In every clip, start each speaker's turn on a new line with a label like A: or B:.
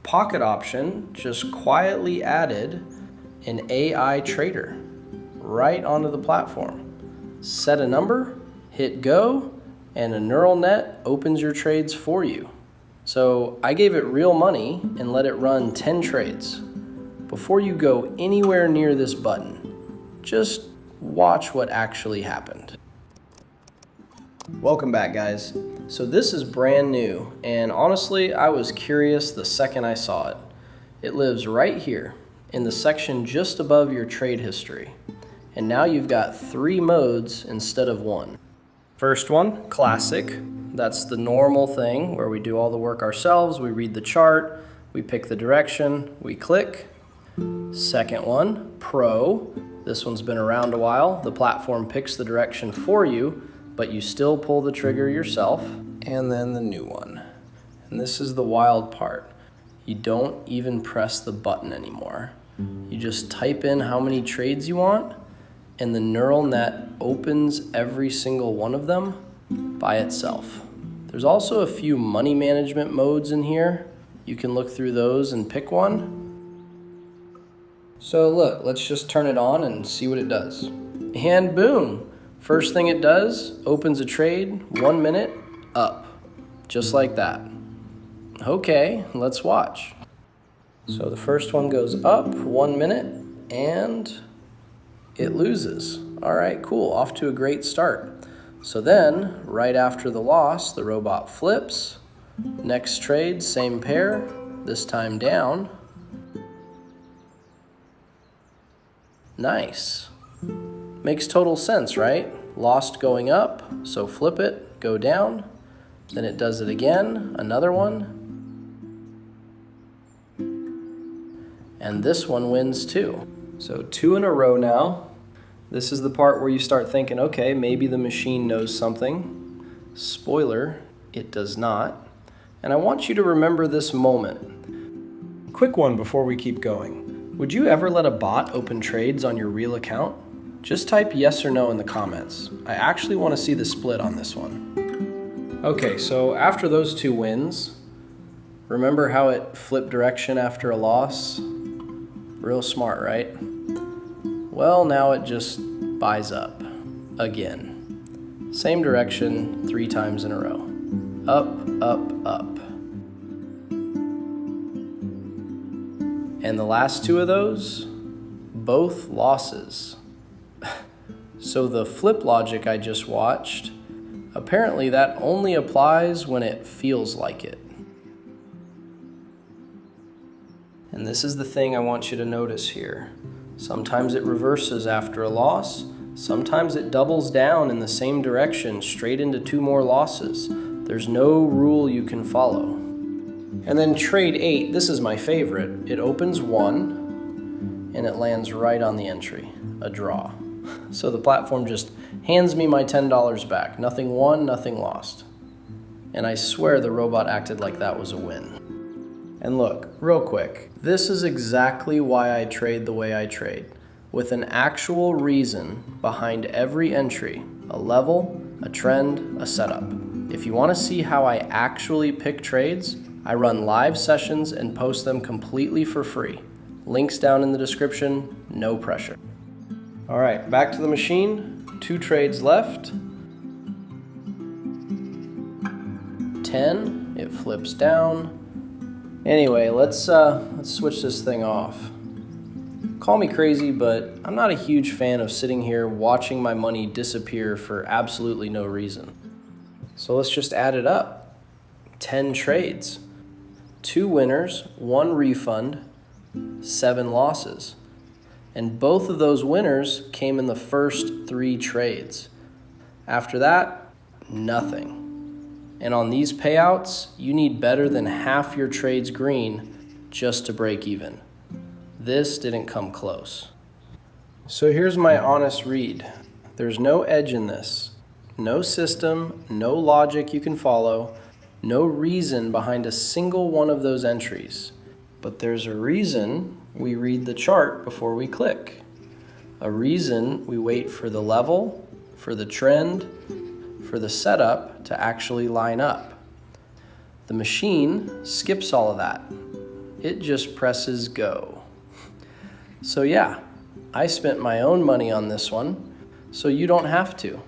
A: Pocket option just quietly added an AI trader right onto the platform. Set a number, hit go, and a neural net opens your trades for you. So I gave it real money and let it run 10 trades. Before you go anywhere near this button, just watch what actually happened. Welcome back, guys. So this is brand new, and honestly, I was curious the second I saw it. It lives right here in the section just above your trade history. And now you've got 3 modes instead of 1. First one, classic. That's the normal thing where we do all the work ourselves. We read the chart, we pick the direction, we click. Second one, pro. This one's been around a while. The platform picks the direction for you, but you still pull the trigger yourself. And then the new one. And this is the wild part. You don't even press the button anymore. You just type in how many trades you want, and the neural net opens every single one of them by itself. There's also a few money management modes in here. You can look through those and pick one. So look, let's just turn it on and see what it does. And boom, first thing it does, opens a trade, 1 minute, up, just like that. Okay, let's watch. So the first one goes up, 1 minute, and it loses. All right, cool, off to a great start. So then, right after the loss, the robot flips. Next trade, same pair, this time down. Nice. Makes total sense, right? Lost going up, so flip it, go down. Then it does it again, another one. And this one wins too. So 2 in a row now. This is the part where you start thinking, okay, maybe the machine knows something. Spoiler, it does not. And I want you to remember this moment. Quick one before we keep going. Would you ever let a bot open trades on your real account? Just type yes or no in the comments. I actually want to see the split on this one. Okay, so after those 2 wins, remember how it flipped direction after a loss? Real smart, right? Well, now it just buys up again. Same direction 3 times in a row. Up, up, up. And the last 2 of those, both losses. So the flip logic I just watched, apparently that only applies when it feels like it. And this is the thing I want you to notice here. Sometimes it reverses after a loss. Sometimes it doubles down in the same direction straight into 2 more losses. There's no rule you can follow. And then trade 8, this is my favorite. It opens 1 and it lands right on the entry, a draw. So the platform just hands me my $10 back. Nothing won, nothing lost. And I swear the robot acted like that was a win. And look, real quick, this is exactly why I trade the way I trade, with an actual reason behind every entry, a level, a trend, a setup. If you want to see how I actually pick trades, I run live sessions and post them completely for free. Links down in the description, no pressure. All right, back to the machine, 2 trades left. 10, it flips down. Anyway, let's switch this thing off. Call me crazy, but I'm not a huge fan of sitting here watching my money disappear for absolutely no reason. So let's just add it up. 10 trades, 2 winners, 1 refund, 7 losses. And both of those winners came in the first 3 trades. After that, nothing. And on these payouts, you need better than half your trades green just to break even. This didn't come close. So here's my honest read. There's no edge in this. No system, no logic you can follow, no reason behind a single one of those entries. But there's a reason we read the chart before we click. A reason we wait for the level, for the trend, for the setup to actually line up. The machine skips all of that. it just presses go. So yeah, I spent my own money on this one, so you don't have to.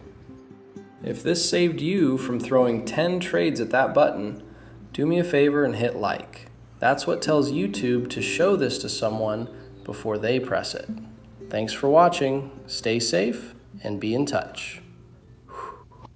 A: If this saved you from throwing 10 trades at that button, do me a favor and hit like. That's what tells YouTube to show this to someone before they press it. Thanks for watching, stay safe, and be in touch.